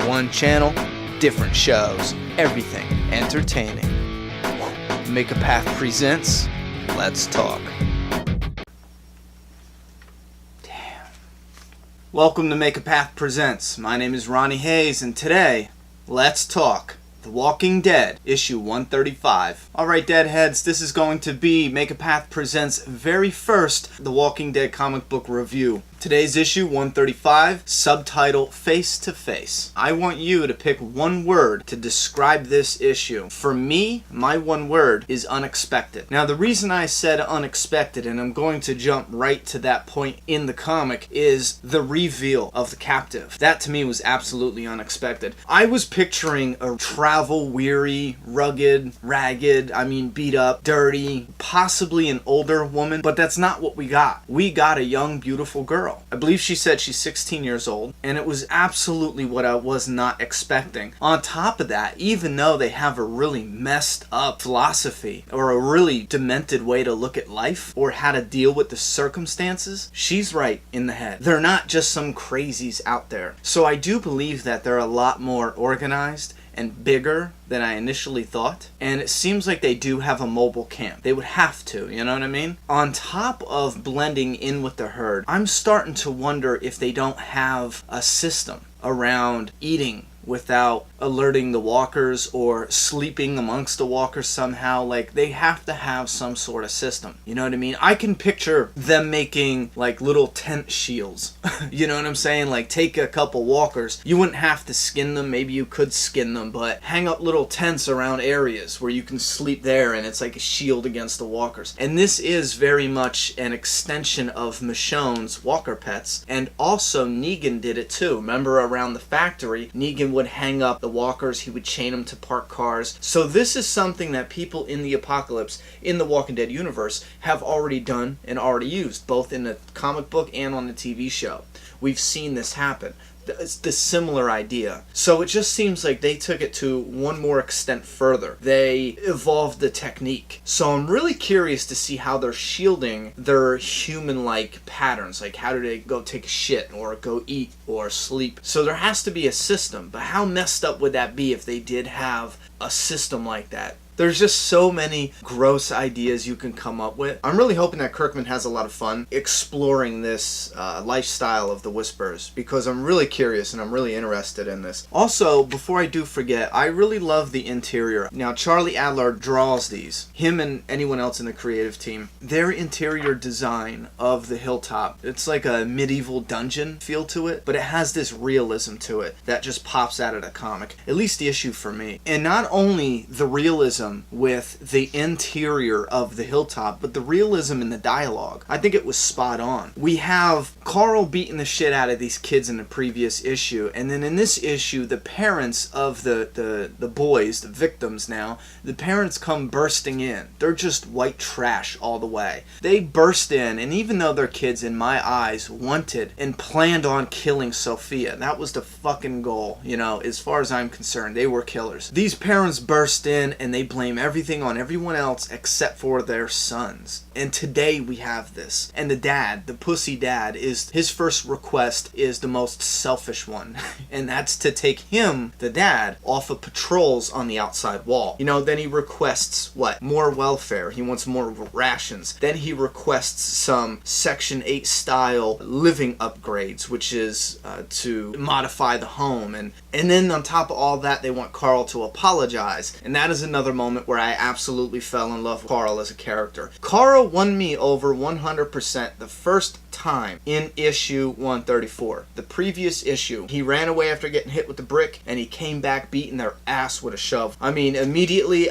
One channel, different shows, everything entertaining. Make a Path presents Let's Talk. Damn. Welcome to Make a Path presents. My name is Ronny Haze, and today, let's talk The Walking Dead, issue 135. Alright, Deadheads, this is going to be Make a Path presents' very first The Walking Dead comic book review. Today's issue 135, subtitle Face to Face. I want you to pick one word to describe this issue. For me, my one word is unexpected. Now, the reason I said unexpected, and I'm going to jump right to that point in the comic, is the reveal of the captive. That to me was absolutely unexpected. I was picturing a travel-weary, rugged, ragged, beat up, dirty, possibly an older woman, but that's not what we got. We got a young, beautiful girl. I believe she said she's 16 years old, and it was absolutely what I was not expecting. On top of that, even though they have a really messed up philosophy, or a really demented way to look at life, or how to deal with the circumstances, she's right in the head. They're not just some crazies out there. So I do believe that they're a lot more organized and bigger than I initially thought. And it seems like they do have a mobile camp. They would have to, you know what I mean? On top of blending in with the herd, I'm starting to wonder if they don't have a system around eating without alerting the walkers or sleeping amongst the walkers somehow. Like, they have to have some sort of system. You know what I mean? I can picture them making like little tent shields. You know what I'm saying? Like, take a couple walkers. You wouldn't have to skin them. Maybe you could skin them, but hang up little tents around areas where you can sleep there, and it's like a shield against the walkers. And this is very much an extension of Michonne's walker pets, and also Negan did it too. Remember, around the factory, Negan would hang up the walkers, he would chain them to parked cars. So this is something that people in the apocalypse, in the Walking Dead universe, have already done and already used, both in the comic book and on the TV show. We've seen this happen. It's the similar idea. So it just seems like they took it to one more extent further. They evolved the technique. So I'm really curious to see how they're shielding their human-like patterns. Like, how do they go take a shit or go eat or sleep? So there has to be a system. But how messed up would that be if they did have a system like that? There's just so many gross ideas you can come up with. I'm really hoping that Kirkman has a lot of fun exploring this lifestyle of the Whisperers, because I'm really curious and I'm really interested in this. Also, before I do forget, I really love the interior. Now, Charlie Adler draws these. Him and anyone else in the creative team. Their interior design of the hilltop, it's like a medieval dungeon feel to it, but it has this realism to it that just pops out of the comic. At least the issue for me. And not only the realism with the interior of the hilltop, but the realism in the dialogue. I think it was spot on. We have Carl beating the shit out of these kids in the previous issue, and then in this issue, the parents of the boys, the victims now, the parents come bursting in. They're just white trash all the way. They burst in, and even though they're kids, in my eyes, wanted and planned on killing Sophia. That was the fucking goal, you know, as far as I'm concerned. They were killers. These parents burst in, and they blame everything on everyone else except for their sons. And today we have this. And the dad, the pussy dad, is his first request is the most selfish one. And that's to take him, the dad, off of patrols on the outside wall. You know, then he requests what? More welfare. He wants more rations. Then he requests some Section 8 style living upgrades, which is to modify the home. And then on top of all that, they want Carl to apologize. And that is another moment where I absolutely fell in love with Carl as a character. Carl won me over 100% the first time in issue 134. The previous issue, he ran away after getting hit with the brick, and he came back beating their ass with a shovel. I mean, immediately,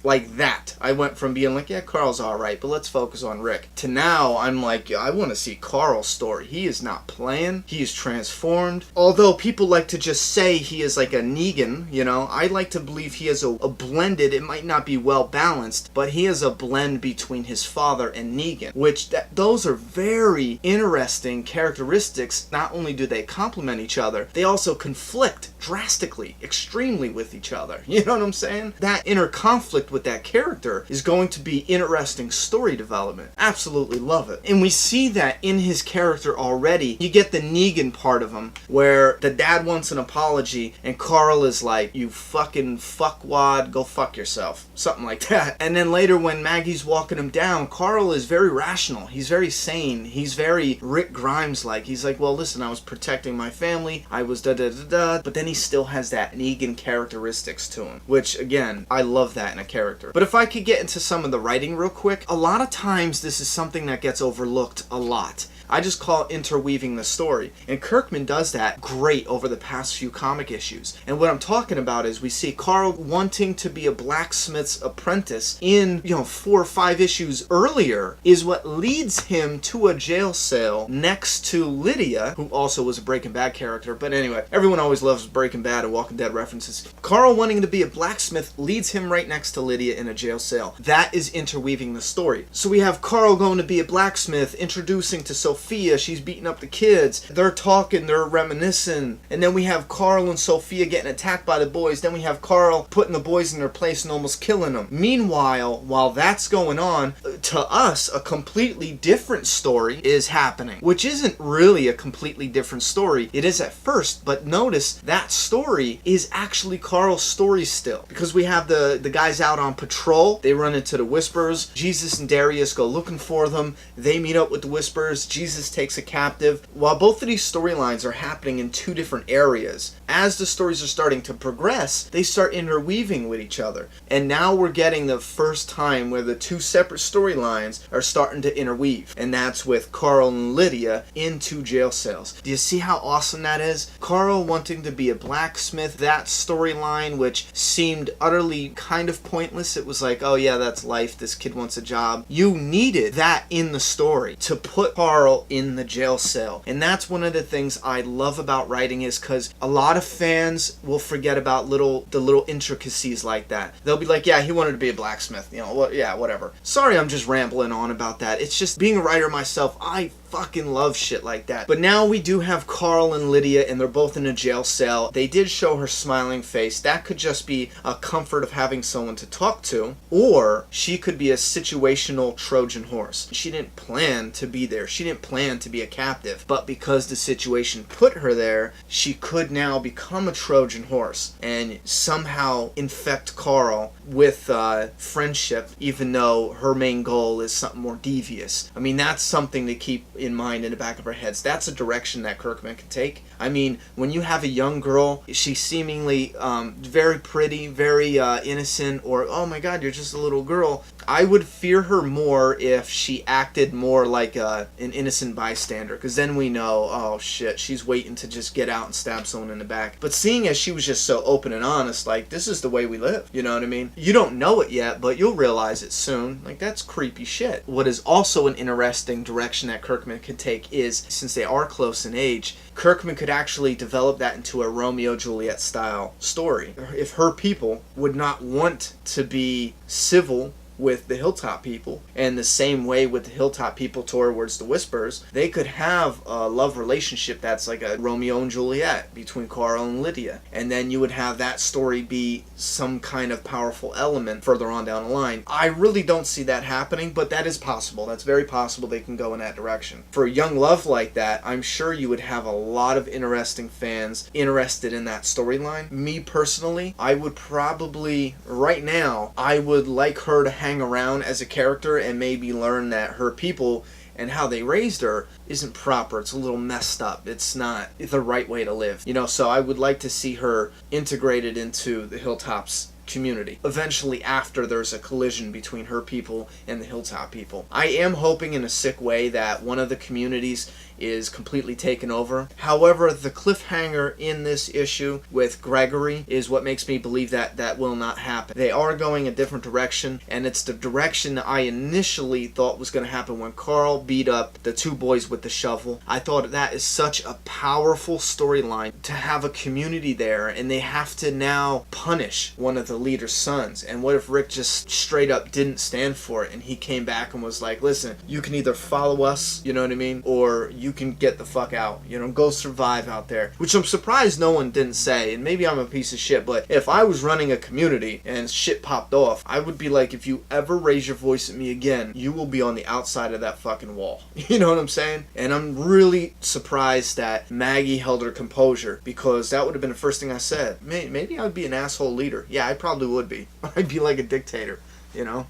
like that. I went from being like, yeah, Carl's alright, but let's focus on Rick, to now, I'm like, I want to see Carl's story. He is not playing. He is transformed. Although people like to just say he is like a Negan, you know, I like to believe he is a blended, it might not be well balanced, but he is a blend between his father and Negan, which those are very interesting characteristics. Not only do they complement each other, they also conflict drastically, extremely with each other. You know what I'm saying? That inner conflict with that character is going to be interesting story development. Absolutely love it. And we see that in his character already. You get the Negan part of him, where the dad wants an apology, and Carl is like, you fucking fuckwad, go fuck yourself. Something like that. And then later when Maggie's walking him down, Carl is very rational. He's very sane. He's very Rick Grimes-like. He's like, well, listen, I was protecting my family. I was da-da-da-da. But then he still has that Negan characteristics to him, which, again, I love that in a character. But if I could get into some of the writing real quick, a lot of times this is something that gets overlooked a lot. I just call it interweaving the story. And Kirkman does that great over the past few comic issues. And what I'm talking about is we see Carl wanting to be a blacksmith's apprentice in, 4 or 5 issues earlier is what leads him to a jail cell next to Lydia, who also was a Breaking Bad character. But anyway, everyone always loves Breaking Bad and Walking Dead references. Carl wanting to be a blacksmith leads him right next to Lydia in a jail cell. That is interweaving the story. So we have Carl going to be a blacksmith, introducing to Sophia, she's beating up the kids. They're talking, they're reminiscing. And then we have Carl and Sophia getting attacked by the boys. Then we have Carl putting the boys in their place and almost killing them. Meanwhile, while that's going on, to us, a completely different story is happening. Which isn't really a completely different story. It is at first, but notice that story is actually Carl's story still. Because we have the guys out on patrol. They run into the Whisperers. Jesus and Darius go looking for them. They meet up with the Whisperers. Jesus takes a captive. While both of these storylines are happening in 2 different areas, as the stories are starting to progress, they start interweaving with each other. And now we're getting the first time where the 2 separate storylines are starting to interweave. And that's with Carl and Lydia in 2 jail cells. Do you see how awesome that is? Carl wanting to be a blacksmith, that storyline, which seemed utterly kind of pointless. It was like, oh yeah, that's life. This kid wants a job. You needed that in the story to put Carl in the jail cell. And that's one of the things I love about writing, is because a lot of fans will forget about the little intricacies like that. They'll be like, yeah, he wanted to be a blacksmith. Yeah, whatever. Sorry, I'm just rambling on about that. It's just, being a writer myself, I fucking love shit like that. But now we do have Carl and Lydia, and they're both in a jail cell. They did show her smiling face. That could just be a comfort of having someone to talk to, or she could be a situational Trojan horse. She didn't plan to be there. She didn't plan to be a captive, but because the situation put her there, she could now become a Trojan horse and somehow infect Carl with friendship, even though her main goal is something more devious. I mean, that's something to keep in mind in the back of our heads. That's a direction that Kirkman can take. I mean, when you have a young girl, she's seemingly very pretty, very innocent, or, oh my god, you're just a little girl. I would fear her more if she acted more like an innocent bystander, because then we know, oh shit, she's waiting to just get out and stab someone in the back. But seeing as she was just so open and honest, like, this is the way we live, you know what I mean? You don't know it yet, but you'll realize it soon. Like, that's creepy shit. What is also an interesting direction that Kirkman could take is, since they are close in age, Kirkman could actually develop that into a Romeo-Juliet style story. If her people would not want to be civil with the Hilltop people, and the same way with the Hilltop people towards the Whispers, they could have a love relationship that's like a Romeo and Juliet between Carl and Lydia. And then you would have that story be some kind of powerful element further on down the line. I really don't see that happening, but that is possible. That's very possible they can go in that direction. For a young love like that, I'm sure you would have a lot of interesting fans interested in that storyline. Me personally, I would probably, right now, I would like her to hang around as a character and maybe learn that her people and how they raised her isn't proper. It's a little messed up. It's not the right way to live. So I would like to see her integrated into the Hilltops community eventually, after there's a collision between her people and the Hilltop people. I am hoping in a sick way that one of the communities is completely taken over. However, the cliffhanger in this issue with Gregory is what makes me believe that that will not happen. They are going a different direction, and it's the direction that I initially thought was going to happen when Carl beat up the two boys with the shovel. I thought that is such a powerful storyline to have a community there, and they have to now punish one of the leader's sons. And what if Rick just straight up didn't stand for it, and he came back and was like, listen, you can either follow us, you know what I mean, or you can get the fuck out, you know, go survive out there. Which I'm surprised no one didn't say, and maybe I'm a piece of shit, but if I was running a community and shit popped off, I would be like, if you ever raise your voice at me again, you will be on the outside of that fucking wall. You know what I'm saying? And I'm really surprised that Maggie held her composure, because that would have been the first thing I said. Maybe I would be an asshole leader. Yeah, I probably would be. I'd be like a dictator, you know?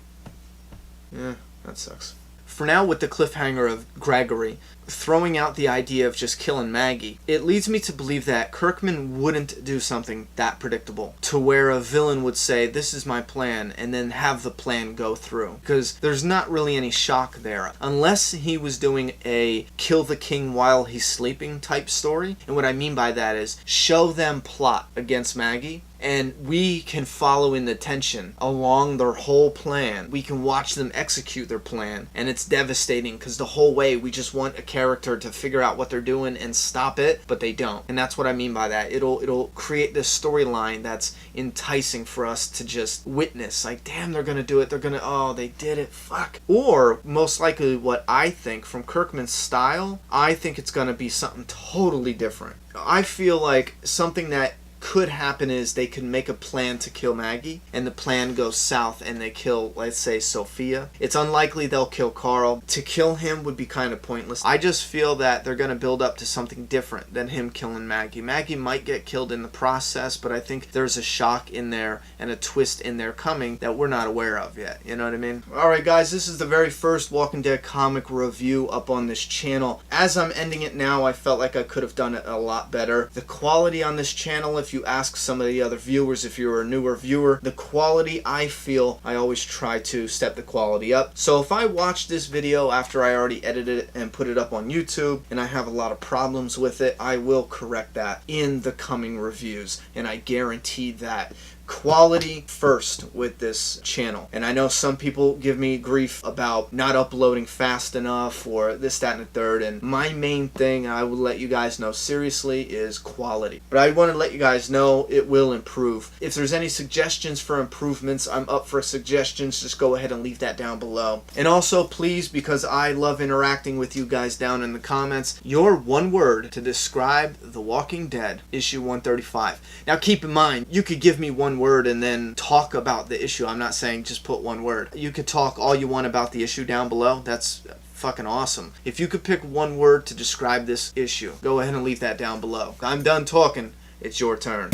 Yeah, that sucks. For now, with the cliffhanger of Gregory throwing out the idea of just killing Maggie, it leads me to believe that Kirkman wouldn't do something that predictable, to where a villain would say, this is my plan, and then have the plan go through. Because there's not really any shock there, unless he was doing a kill the king while he's sleeping type story. And what I mean by that is, show them plot against Maggie, and we can follow in the tension along their whole plan. We can watch them execute their plan, and it's devastating because the whole way we just want a character to figure out what they're doing and stop it, but they don't. And that's what I mean by that. It'll create this storyline that's enticing for us to just witness. Like, damn, they're gonna do it. They're gonna, oh, they did it. Fuck. Or most likely, what I think from Kirkman's style, I think it's gonna be something totally different. I feel like something that could happen is they could make a plan to kill Maggie, and the plan goes south and they kill, let's say, Sophia. It's unlikely they'll kill Carl. To kill him would be kind of pointless. I just feel that they're going to build up to something different than him killing Maggie. Maggie might get killed in the process, but I think there's a shock in there and a twist in there coming that we're not aware of yet. You know what I mean? Alright guys, this is the very first Walking Dead comic review up on this channel. As I'm ending it now, I felt like I could have done it a lot better. The quality on this channel, if you ask some of the other viewers, if you're a newer viewer, the quality, I feel I always try to step the quality up. So if I watch this video after I already edited it and put it up on YouTube and I have a lot of problems with it, I will correct that in the coming reviews, and I guarantee that. Quality first with this channel. And I know some people give me grief about not uploading fast enough or this, that, and the third, and my main thing, I will let you guys know seriously, is quality. But I want to let you guys know it will improve. If there's any suggestions for improvements, I'm up for suggestions. Just go ahead and leave that down below. And also, please, because I love interacting with you guys down in the comments, your one word to describe The Walking Dead issue 135. Now keep in mind, you could give me one word and then talk about the issue. I'm not saying just put one word. You could talk all you want about the issue down below. That's fucking awesome. If you could pick one word to describe this issue, go ahead and leave that down below. I'm done talking. It's your turn.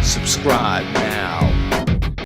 Subscribe now.